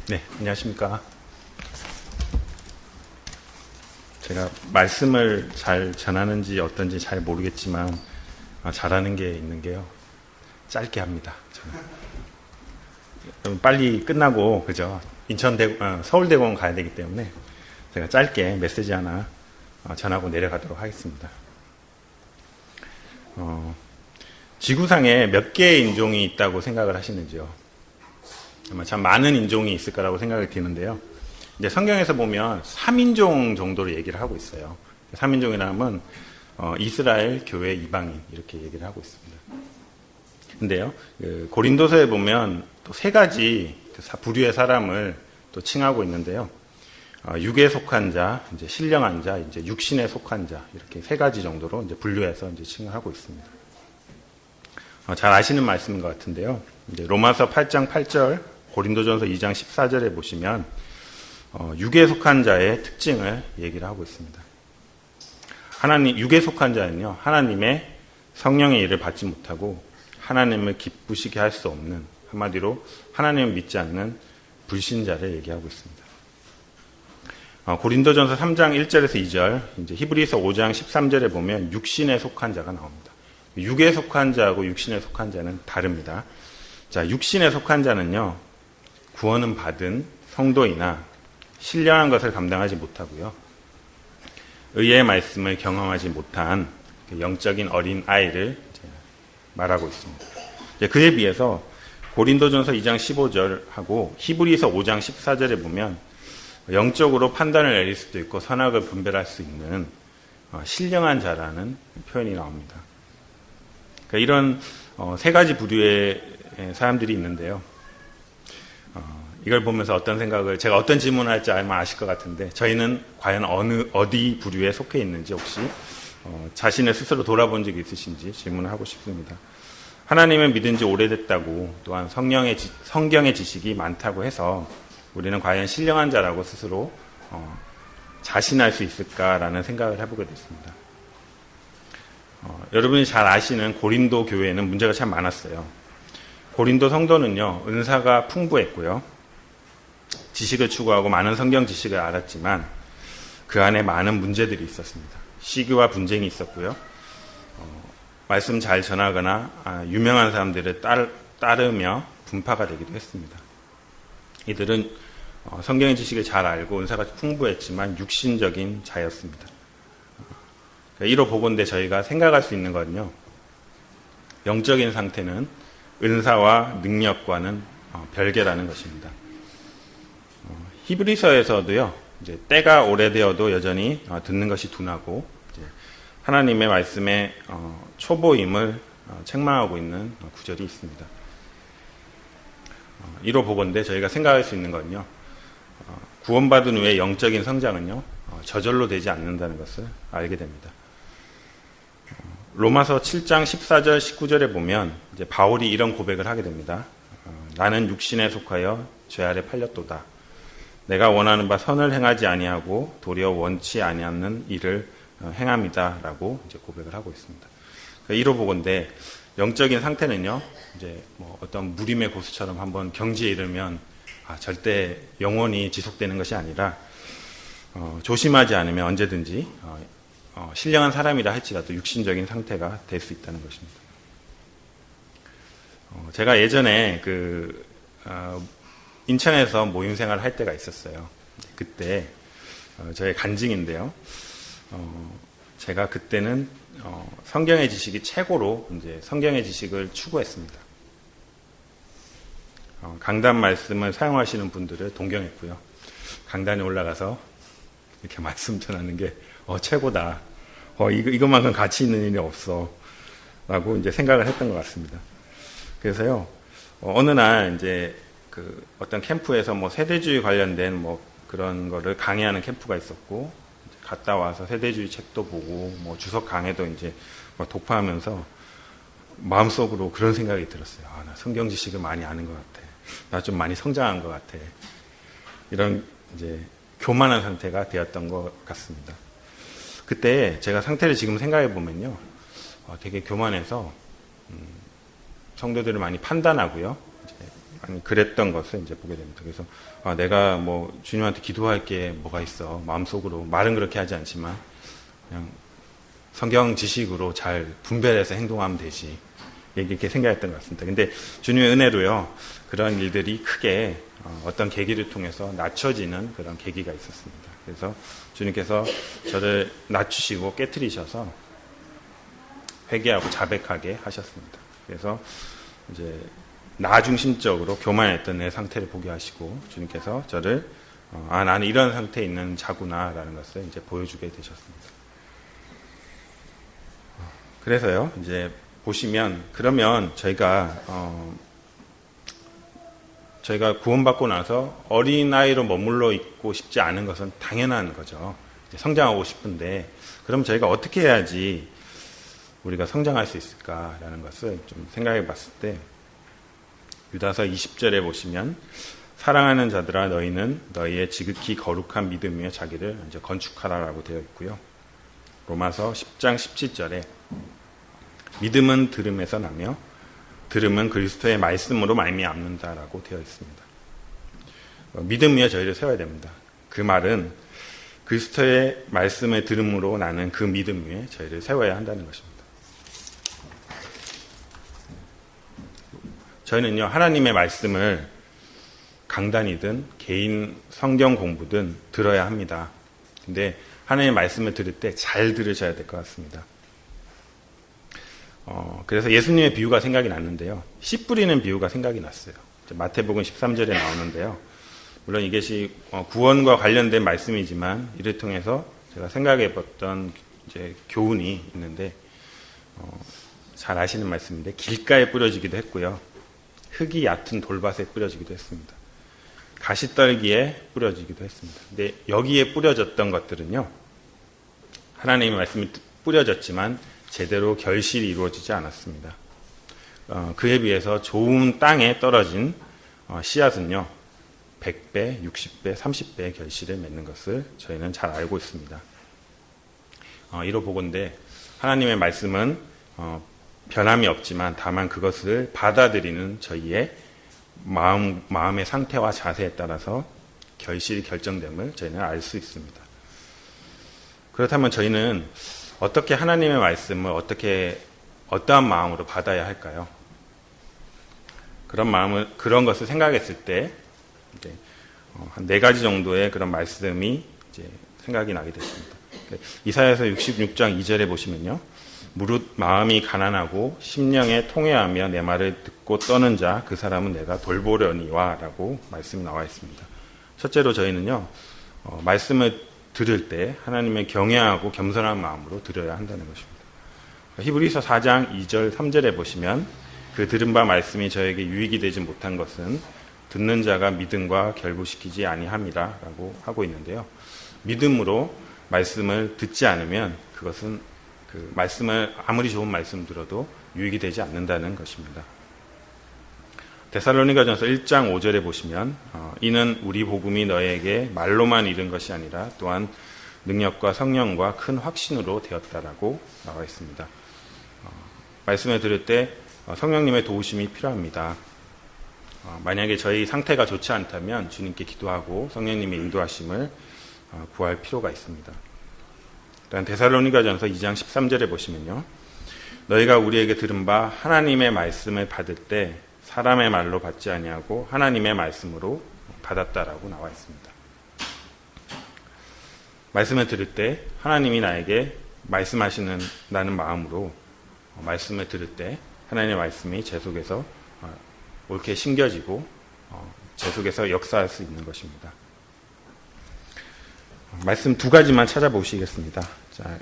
네, 안녕하십니까. 제가 말씀을 잘 전하는지 어떤지 잘 모르겠지만 잘하는 게 있는 게요. 짧게 합니다. 저는. 빨리 끝나고 그죠? 서울대공원 가야 되기 때문에 제가 짧게 메시지 하나 전하고 내려가도록 하겠습니다. 지구상에 몇 개의 인종이 있다고 생각을 하시는지요? 아마 참 많은 인종이 있을 거라고 생각이 드는데요. 이제 성경에서 보면 3인종 정도로 얘기를 하고 있어요. 3인종이라면 이스라엘, 교회, 이방인 이렇게 얘기를 하고 있습니다. 근데요, 고린도서에 보면 또 세 가지 부류의 사람을 또 칭하고 있는데요. 육에 속한 자, 이제 신령한 자, 이제 육신에 속한 자 이렇게 세 가지 정도로 이제 분류해서 이제 칭을 하고 있습니다. 잘 아시는 말씀인 것 같은데요. 이제 로마서 8장 8절, 고린도전서 2장 14절에 보시면 육에 속한 자의 특징을 얘기를 하고 있습니다. 육에 속한 자는요, 하나님의 성령의 일을 받지 못하고 하나님을 기쁘시게 할 수 없는, 한마디로 하나님을 믿지 않는 불신자를 얘기하고 있습니다. 고린도전서 3장 1절에서 2절, 이제 히브리서 5장 13절에 보면 육신에 속한 자가 나옵니다. 육에 속한 자하고 육신에 속한 자는 다릅니다. 자, 육신에 속한 자는요, 구원은 받은 성도이나 신령한 것을 감당하지 못하고요, 의의 말씀을 경험하지 못한 영적인 어린 아이를 말하고 있습니다. 그에 비해서 고린도전서 2장 15절하고 히브리서 5장 14절에 보면 영적으로 판단을 내릴 수도 있고 선악을 분별할 수 있는 신령한 자라는 표현이 나옵니다. 그러니까 이런 세 가지 부류의 사람들이 있는데요. 이걸 보면서 어떤 생각을, 제가 어떤 질문을 할지 아마 아실 것 같은데, 저희는 과연 어디 부류에 속해 있는지 혹시 자신을 스스로 돌아본 적이 있으신지 질문을 하고 싶습니다. 하나님을 믿은 지 오래됐다고, 또한 성경의 지식이 많다고 해서 우리는 과연 신령한 자라고 스스로 자신할 수 있을까라는 생각을 해보게 됐습니다. 여러분이 잘 아시는 고린도 교회에는 문제가 참 많았어요. 고린도 성도는요, 은사가 풍부했고요, 지식을 추구하고 많은 성경 지식을 알았지만 그 안에 많은 문제들이 있었습니다. 시기와 분쟁이 있었고요, 말씀 잘 전하거나 유명한 사람들을 따르며 분파가 되기도 했습니다. 이들은 성경의 지식을 잘 알고 은사가 풍부했지만 육신적인 자였습니다. 이로 보건대 저희가 생각할 수 있는 건요, 영적인 상태는 은사와 능력과는 별개라는 것입니다. 히브리서에서도요, 이제 때가 오래되어도 여전히 듣는 것이 둔하고 하나님의 말씀에 초보임을 책망하고 있는 구절이 있습니다. 이로 보건대 저희가 생각할 수 있는 건요, 구원받은 후에 영적인 성장은요, 저절로 되지 않는다는 것을 알게 됩니다. 로마서 7장 14절 19절에 보면 이제 바울이 이런 고백을 하게 됩니다. 나는 육신에 속하여 죄 아래 팔렸도다. 내가 원하는 바 선을 행하지 아니하고 도리어 원치 아니하는 일을 행함이다라고 이제 고백을 하고 있습니다. 이로 보건대 영적인 상태는요, 이제 어떤 무림의 고수처럼 한번 경지에 이르면 절대 영원히 지속되는 것이 아니라 조심하지 않으면 언제든지 신령한 사람이라 할지라도 육신적인 상태가 될 수 있다는 것입니다. 제가 예전에 인천에서 모임생활을 할 때가 있었어요. 그때 저의 간증인데요. 제가 그때는 성경의 지식이 최고로 이제 성경의 지식을 추구했습니다. 강단 말씀을 사용하시는 분들을 동경했고요. 강단에 올라가서 이렇게 말씀 전하는 게 최고다. 이것만큼 가치 있는 일이 없어. 라고 이제 생각을 했던 것 같습니다. 그래서요, 어느 날 이제 어떤 캠프에서 세대주의 관련된 그런 거를 강의하는 캠프가 있었고, 갔다 와서 세대주의 책도 보고, 주석 강해도 이제 독파하면서 마음속으로 그런 생각이 들었어요. 나 성경 지식을 많이 아는 것 같아. 나 좀 많이 성장한 것 같아. 이런 이제 교만한 상태가 되었던 것 같습니다. 그때 제가 상태를 지금 생각해 보면요, 되게 교만해서 성도들을 많이 판단하고요, 아니, 그랬던 것을 이제 보게 됩니다. 그래서 내가 뭐 주님한테 기도할 게 뭐가 있어. 마음속으로 말은 그렇게 하지 않지만 그냥 성경 지식으로 잘 분별해서 행동하면 되지. 이렇게 생각했던 것 같습니다. 근데 주님의 은혜로요, 그런 일들이 크게 어떤 계기를 통해서 낮춰지는 그런 계기가 있었습니다. 그래서 주님께서 저를 낮추시고 깨트리셔서 회개하고 자백하게 하셨습니다. 그래서 이제 나 중심적으로 교만했던 내 상태를 보게 하시고 주님께서 저를 나는 이런 상태에 있는 자구나라는 것을 이제 보여주게 되셨습니다. 그래서요, 이제 보시면 그러면 저희가 구원받고 나서 어린아이로 머물러 있고 싶지 않은 것은 당연한 거죠. 성장하고 싶은데 그럼 저희가 어떻게 해야지 우리가 성장할 수 있을까라는 것을 좀 생각해 봤을 때 유다서 20절에 보시면 사랑하는 자들아 너희는 너희의 지극히 거룩한 믿음 위에 자기를 이제 건축하라라고 되어 있고요. 로마서 10장 17절에 믿음은 들음에서 나며 들음은 그리스도의 말씀으로 말미암는다라고 되어 있습니다. 믿음 위에 저희를 세워야 됩니다. 그 말은 그리스도의 말씀을 들음으로 나는 그 믿음 위에 저희를 세워야 한다는 것입니다. 저희는요, 하나님의 말씀을 강단이든 개인 성경 공부든 들어야 합니다. 근데 하나님의 말씀을 들을 때 잘 들으셔야 될 것 같습니다. 그래서 예수님의 비유가 생각이 났는데요. 씨 뿌리는 비유가 생각이 났어요. 마태복음 13절에 나오는데요. 물론 이것이 구원과 관련된 말씀이지만 이를 통해서 제가 생각해 봤던 이제 교훈이 있는데 잘 아시는 말씀인데 길가에 뿌려지기도 했고요. 흙이 얕은 돌밭에 뿌려지기도 했습니다. 가시떨기에 뿌려지기도 했습니다. 근데 여기에 뿌려졌던 것들은요. 하나님의 말씀이 뿌려졌지만 제대로 결실이 이루어지지 않았습니다. 그에 비해서 좋은 땅에 떨어진 씨앗은요. 100배, 60배, 30배의 결실을 맺는 것을 저희는 잘 알고 있습니다. 이로 보건대 하나님의 말씀은 변함이 없지만 다만 그것을 받아들이는 저희의 마음의 상태와 자세에 따라서 결실이 결정됨을 저희는 알 수 있습니다. 그렇다면 저희는 어떻게 하나님의 말씀을 어떠한 마음으로 받아야 할까요? 그런 것을 생각했을 때 한 4가지 정도의 그런 말씀이 이제 생각이 나게 됐습니다. 이사야서 66장 2절에 보시면요. 무릇 마음이 가난하고 심령에 통회하며 내 말을 듣고 떠는 자 그 사람은 내가 돌보려니와 라고 말씀이 나와 있습니다. 첫째로 저희는요. 말씀을 들을 때 하나님의 경외하고 겸손한 마음으로 들어야 한다는 것입니다. 히브리서 4장 2절 3절에 보시면 그 들은 바 말씀이 저에게 유익이 되지 못한 것은 듣는 자가 믿음과 결부시키지 아니함이라 라고 하고 있는데요. 믿음으로 말씀을 듣지 않으면 그것은 그 말씀을 아무리 좋은 말씀 들어도 유익이 되지 않는다는 것입니다. 데살로니가전서 1장 5절에 보시면 이는 우리 복음이 너에게 말로만 이른 것이 아니라 또한 능력과 성령과 큰 확신으로 되었다라고 나와 있습니다. 말씀을 들을 때 성령님의 도우심이 필요합니다. 만약에 저희 상태가 좋지 않다면 주님께 기도하고 성령님의 인도하심을 구할 필요가 있습니다. 일단 데살로니가전서 2장 13절에 보시면요. 너희가 우리에게 들은 바 하나님의 말씀을 받을 때 사람의 말로 받지 아니하고 하나님의 말씀으로 받았다라고 나와 있습니다. 말씀을 들을 때 하나님이 나에게 말씀하시는다는 마음으로 말씀을 들을 때 하나님의 말씀이 제 속에서 옳게 심겨지고 제 속에서 역사할 수 있는 것입니다. 말씀 2가지만 찾아보시겠습니다. 자,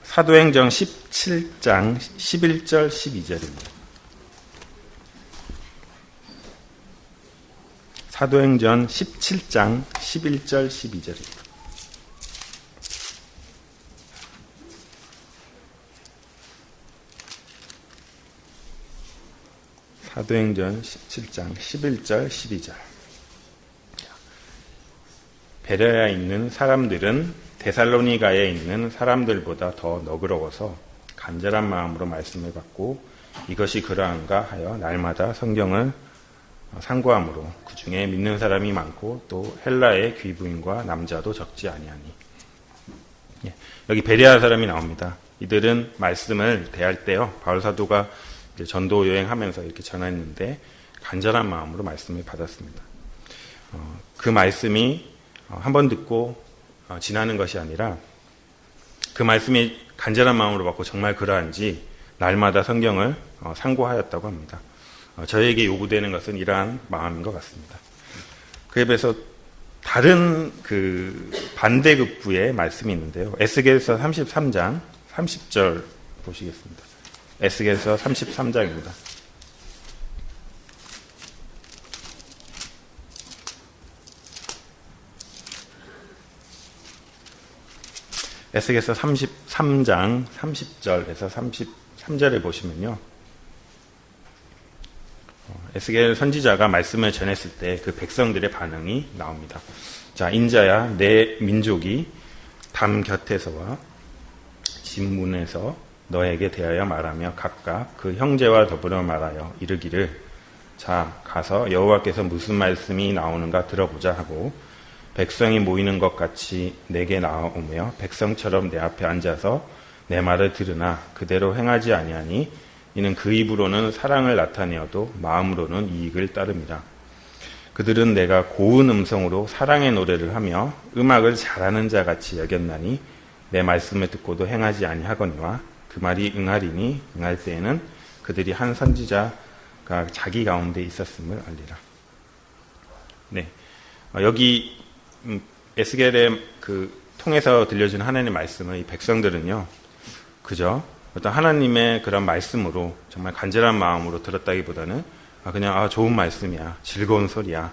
사도행전 17장 11절 12절입니다. 사도행전 17장 11절 12절입니다. 사도행전 17장 11절 12절. 베레아에 있는 사람들은 데살로니가에 있는 사람들보다 더 너그러워서 간절한 마음으로 말씀을 받고 이것이 그러한가 하여 날마다 성경을 상고함으로 그 중에 믿는 사람이 많고 또 헬라의 귀부인과 남자도 적지 아니하니. 예, 여기 베레아 사람이 나옵니다. 이들은 말씀을 대할 때요, 바울 사도가 이제 전도 여행하면서 이렇게 전했는데 간절한 마음으로 말씀을 받았습니다. 그 말씀이 한 번 듣고 지나는 것이 아니라 그 말씀이 간절한 마음으로 받고 정말 그러한지 날마다 성경을 상고하였다고 합니다. 저에게 요구되는 것은 이러한 마음인 것 같습니다. 그에 비해서 다른 그 반대급부의 말씀이 있는데요. 에스겔서 33장 30절 보시겠습니다. 에스겔서 33장입니다. 에스겔서 33장 30절에서 33절에 보시면요. 에스겔 선지자가 말씀을 전했을 때 그 백성들의 반응이 나옵니다. 자, 인자야, 내 민족이 담 곁에서와 집 문에서 너에게 대하여 말하며 각각 그 형제와 더불어 말하여 이르기를, 자, 가서 여호와께서 무슨 말씀이 나오는가 들어보자 하고 백성이 모이는 것 같이 내게 나오며 백성처럼 내 앞에 앉아서 내 말을 들으나 그대로 행하지 아니하니 이는 그 입으로는 사랑을 나타내어도 마음으로는 이익을 따릅니다. 그들은 내가 고운 음성으로 사랑의 노래를 하며 음악을 잘하는 자 같이 여겼나니 내 말씀을 듣고도 행하지 아니하거니와 그 말이 응하리니 응할 때에는 그들이 한 선지자가 자기 가운데 있었음을 알리라. 네, 여기 에스겔의 그 통해서 들려준 하나님의 말씀을 이 백성들은요, 그저 어떤 하나님의 그런 말씀으로 정말 간절한 마음으로 들었다기보다는 그냥 좋은 말씀이야, 즐거운 소리야,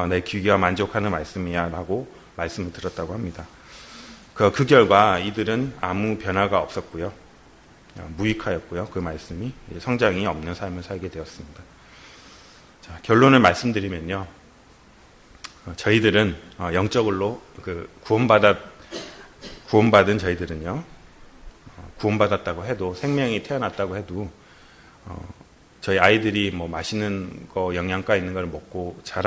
내 귀가 만족하는 말씀이야 라고 말씀을 들었다고 합니다. 그 결과 이들은 아무 변화가 없었고요, 무익하였고요. 그 말씀이 성장이 없는 삶을 살게 되었습니다. 자, 결론을 말씀드리면요, 저희들은 영적으로 그 구원받은 저희들은요, 구원받았다고 해도, 생명이 태어났다고 해도 저희 아이들이 뭐 맛있는 거, 영양가 있는 걸 먹고 자라